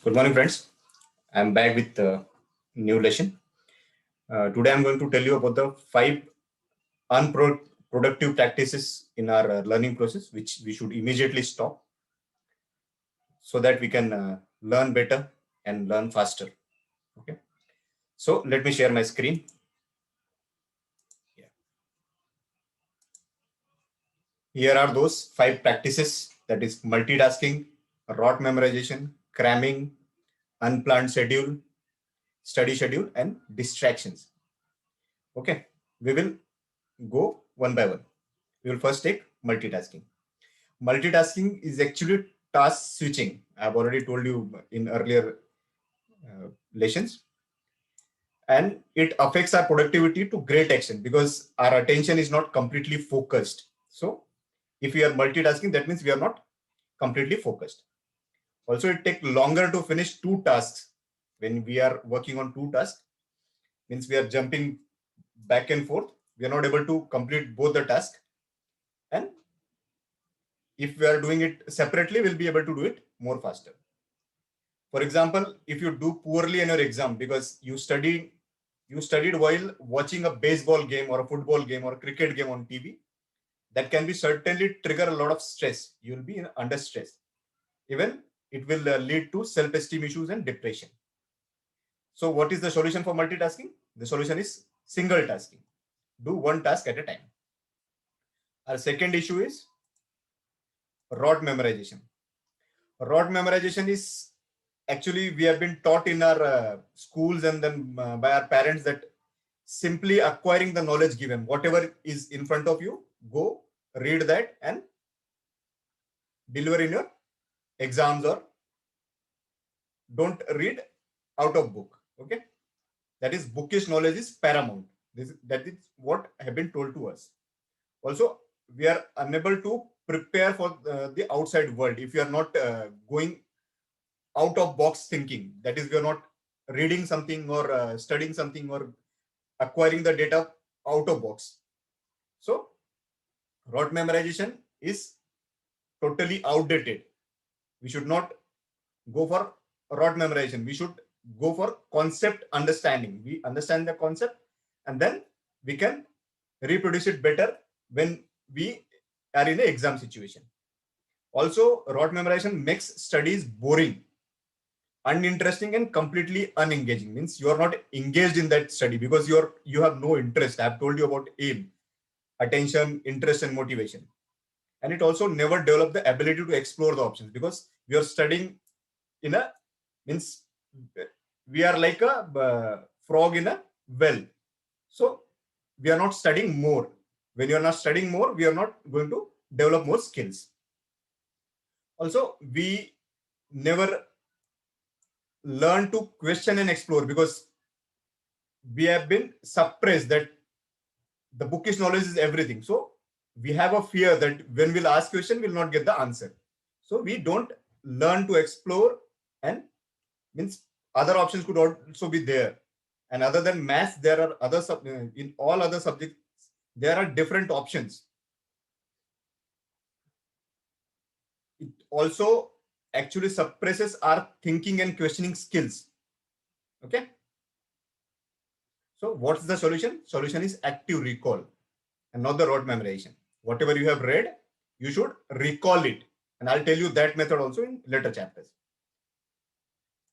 Good morning, friends. I'm back with a new lesson. Today, I'm going to tell you about the 5 unproductive practices in our learning process, which we should immediately stop so that we can learn better and learn faster. Okay. So let me share my screen. Yeah. Here are those 5 practices, that is multitasking, rote memorization, cramming, unplanned schedule, study schedule, and distractions. Okay. We will go one by one. We will first take multitasking. Multitasking is actually task switching. I've already told you in earlier lessons. And it affects our productivity to great extent because our attention is not completely focused. So if we are multitasking, that means we are not completely focused. Also, it takes longer to finish 2 tasks. When we are working on 2 tasks, means we are jumping back and forth. We are not able to complete both the tasks. And if we are doing it separately, we'll be able to do it more faster. For example, if you do poorly in your exam because you studied while watching a baseball game or a football game or a cricket game on TV, that can be certainly trigger a lot of stress. You will be under stress. Even it will lead to self-esteem issues and depression. So what is the solution for multitasking? The solution is single tasking. Do one task at a time. Our second issue is rote memorization. Rote memorization is actually we have been taught in our schools and then by our parents that simply acquiring the knowledge given, whatever is in front of you, go read that and deliver in your exams, or don't read out of book. Okay, that is bookish knowledge is paramount. That is what have been told to us. Also, we are unable to prepare for the outside world if you are not going out of box thinking. That is, we are not reading something or studying something or acquiring the data out of box. So rote memorization is totally outdated. We should not go for rote memorization. We should go for concept understanding. We understand the concept and then we can reproduce it better when we are in an exam situation. Also, rote memorization makes studies boring, uninteresting, and completely unengaging. Means you are not engaged in that study because you have no interest. I have told you about aim, attention, interest, and motivation. And it also never develop the ability to explore the options because we are studying in a means we are like a frog in a well. So we are not studying more. When you are not studying more, we are not going to develop more skills. Also, we never learn to question and explore because we have been suppressed that the bookish knowledge is everything. So we have a fear that when we'll ask question, we'll not get the answer. So we don't learn to explore, and means other options could also be there. And other than math, there are other in all other subjects, there are different options. It also actually suppresses our thinking and questioning skills. Okay. So what's the solution? Solution is active recall and not the rote memorization. Whatever you have read, you should recall it. And I'll tell you that method also in later chapters.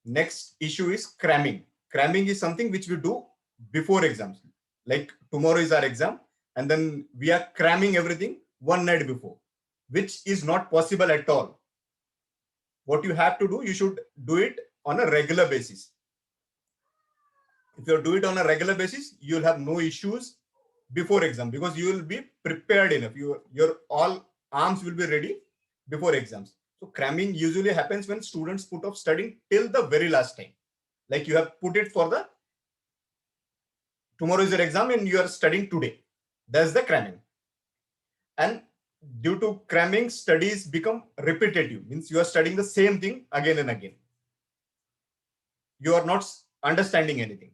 Next issue is cramming. Cramming is something which we do before exams. Like tomorrow is our exam and then we are cramming everything one night before, which is not possible at all. What you have to do, you should do it on a regular basis. If you do it on a regular basis, you'll have no issues before exam because you will be prepared enough. Your all arms will be ready before exams. So cramming usually happens when students put off studying till the very last time. Like you have put it for the tomorrow is your exam and you are studying today. That's the cramming. And due to cramming, studies become repetitive. Means you are studying the same thing again and again. You are not understanding anything.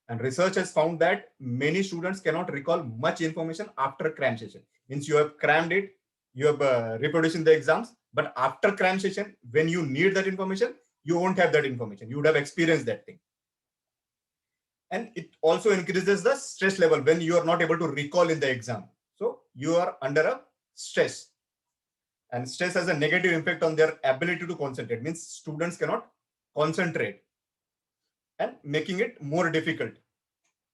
And research has found that many students cannot recall much information after cram session. Means you have crammed it, you have reproduced in the exams, but after cram session, when you need that information, you won't have that information. You would have experienced that thing. And it also increases the stress level when you are not able to recall in the exam. So you are under a stress. And stress has a negative impact on their ability to concentrate. Means students cannot concentrate and making it more difficult.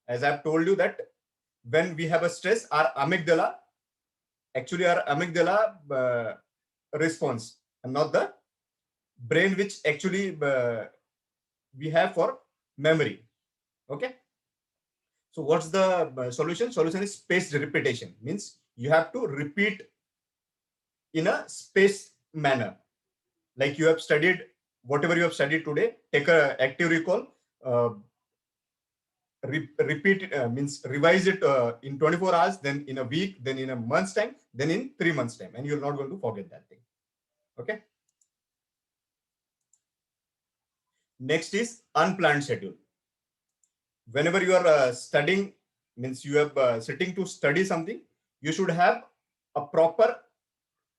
As I've told you that when we have a stress, our amygdala response, and not the brain, which actually we have for memory. Okay. So what's the solution? Solution is spaced repetition. Means you have to repeat in a spaced manner. Like you have studied whatever you have studied today, take a active recall, repeat it, means revise it in 24 hours, then in a week, then in a month's time, then in 3 months time, and you're not going to forget that thing. Okay. Next is unplanned schedule. Whenever you are studying, means you have sitting to study something, you should have a proper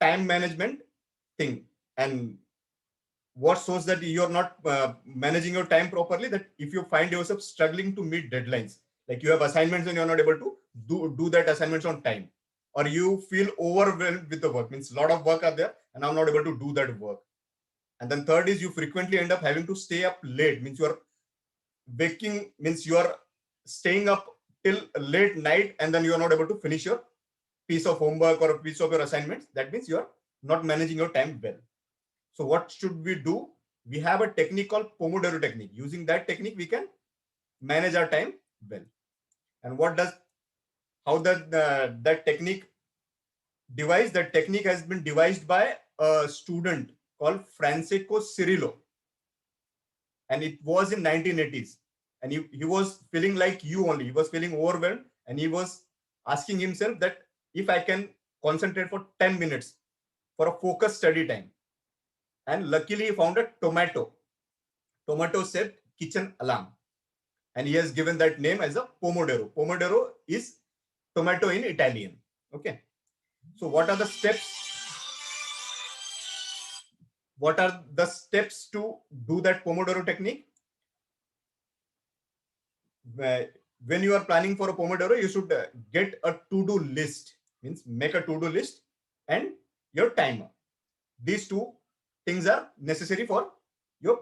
time management thing. And what shows that you're not managing your time properly, that if you find yourself struggling to meet deadlines, like you have assignments and you're not able to do that assignments on time, or you feel overwhelmed with the work, means a lot of work are there and I'm not able to do that work. And then third is you frequently end up having to stay up late, means you are waking, means you are staying up till late night and then you are not able to finish your piece of homework or a piece of your assignments. That means you are not managing your time well. So what should we do? We have a technique called Pomodoro Technique. Using that technique, we can manage our time well. And how that technique devised? That technique has been devised by a student called Francesco Cirillo. And it was in 1980s. And he was feeling like you only. He was feeling overwhelmed. And he was asking himself that if I can concentrate for 10 minutes for a focused study time. And luckily he found a tomato shaped kitchen alarm. And he has given that name as a Pomodoro. Pomodoro is tomato in Italian. Okay. So what are the steps? What are the steps to do that Pomodoro technique? When you are planning for a Pomodoro, you should get a to-do list. Means make a to-do list and your timer. These two things are necessary for your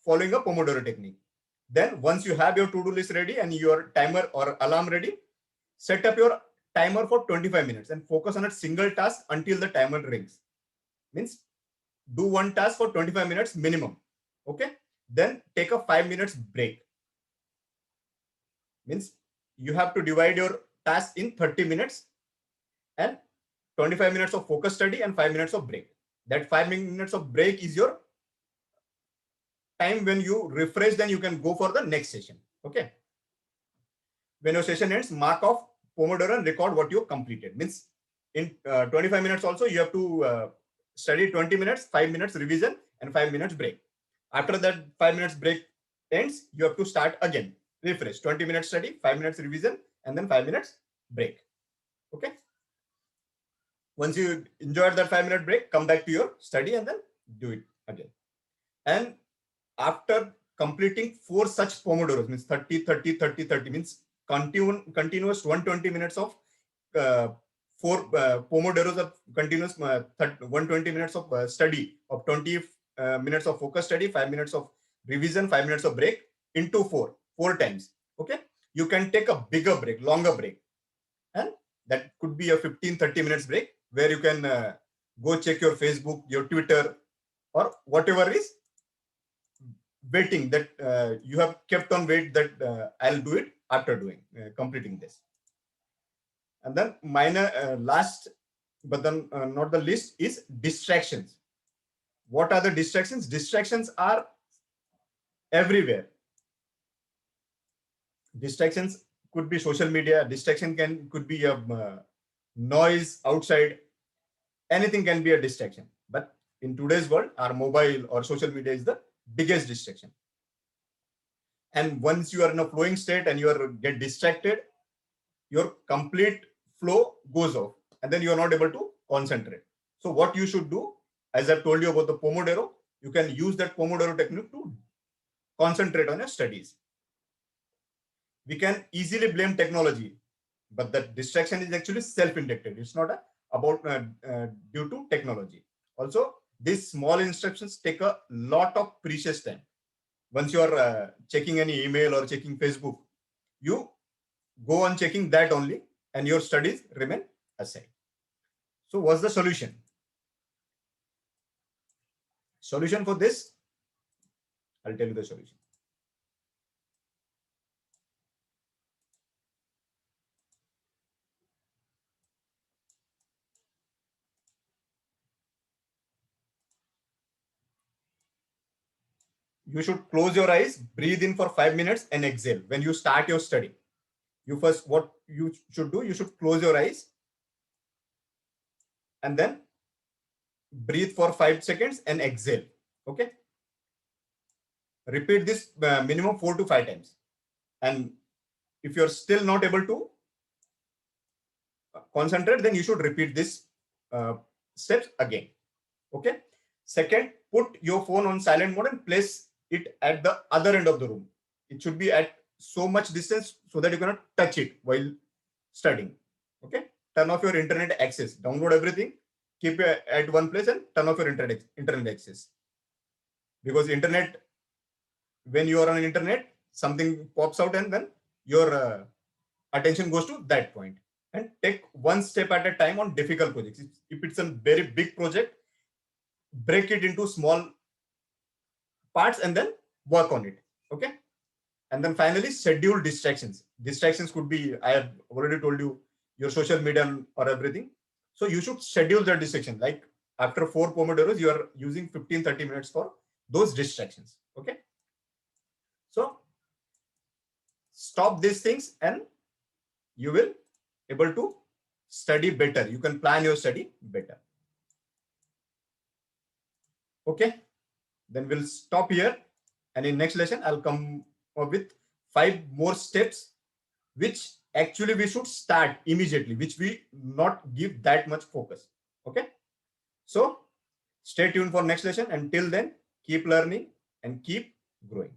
following a Pomodoro technique. Then once you have your to-do list ready and your timer or alarm ready, set up your timer for 25 minutes and focus on a single task until the timer rings. Means do one task for 25 minutes minimum. Okay. Then take a 5 minutes break. Means you have to divide your task in 30 minutes and 25 minutes of focus study and 5 minutes of break. That 5 minutes of break is your time when you refresh, then you can go for the next session. Okay. When your session ends, mark off Pomodoro and record what you completed. Means in 25 minutes also, you have to study 20 minutes, 5 minutes revision and 5 minutes break. After that 5 minutes break ends, you have to start again. Refresh, 20 minutes study, 5 minutes revision, and then 5 minutes break. Okay. Once you enjoyed that 5 minute break, come back to your study and then do it again. And after completing 4 such Pomodoros, means 30, 30, 30, 30, means continuous 120 minutes of 4 Pomodoros of continuous 120 minutes of study, of 20 minutes of focus study, 5 minutes of revision, 5 minutes of break into 4 times. Okay. You can take a bigger break, longer break. And that could be a 15-30 minutes break where you can go check your Facebook, your Twitter, or whatever is waiting that you have kept on wait that I'll do it after completing this. And then last, but then not the least, is distractions. What are the distractions? Distractions are everywhere. Distractions could be social media. Distraction could be a noise outside. Anything can be a distraction. But in today's world, our mobile or social media is the biggest distraction. And once you are in a flowing state and you get distracted, your complete flow goes off and then you are not able to concentrate. So what you should do, as I've told you about the Pomodoro, you can use that Pomodoro technique to concentrate on your studies. We can easily blame technology, but the distraction is actually self-inflicted. It's not about due to technology. Also, these small instructions take a lot of precious time. Once you are checking any email or checking Facebook, you go on checking that only, and your studies remain aside. So what's the solution? Solution for this, I'll tell you the solution. You should close your eyes, breathe in for 5 minutes, and exhale. When you start your study, what you should do, you should close your eyes and then breathe for 5 seconds and exhale. Okay. Repeat this minimum 4 to 5 times. And if you're still not able to concentrate, then you should repeat this steps again. Okay. Second, put your phone on silent mode and place it at the other end of the room. It should be at so much distance so that you cannot touch it while studying. Okay. Turn off your internet access. Download everything. Keep it at one place and turn off your internet access. Because internet, when you are on internet, something pops out and then your attention goes to that point. And take one step at a time on difficult projects. If it's a very big project, break it into small parts and then work on it. Okay. And then finally, schedule distractions. Distractions could be, I have already told you, your social media or everything. So you should schedule the distraction. Like after 4 Pomodoros, you are using 15-30 minutes for those distractions. Okay. So stop these things and you will able to study better. You can plan your study better. Okay. Then we'll stop here. And in next lesson, I'll come up with 5 more steps, which actually we should start immediately, which we not give that much focus. Okay. So stay tuned for next lesson. Until then, keep learning and keep growing.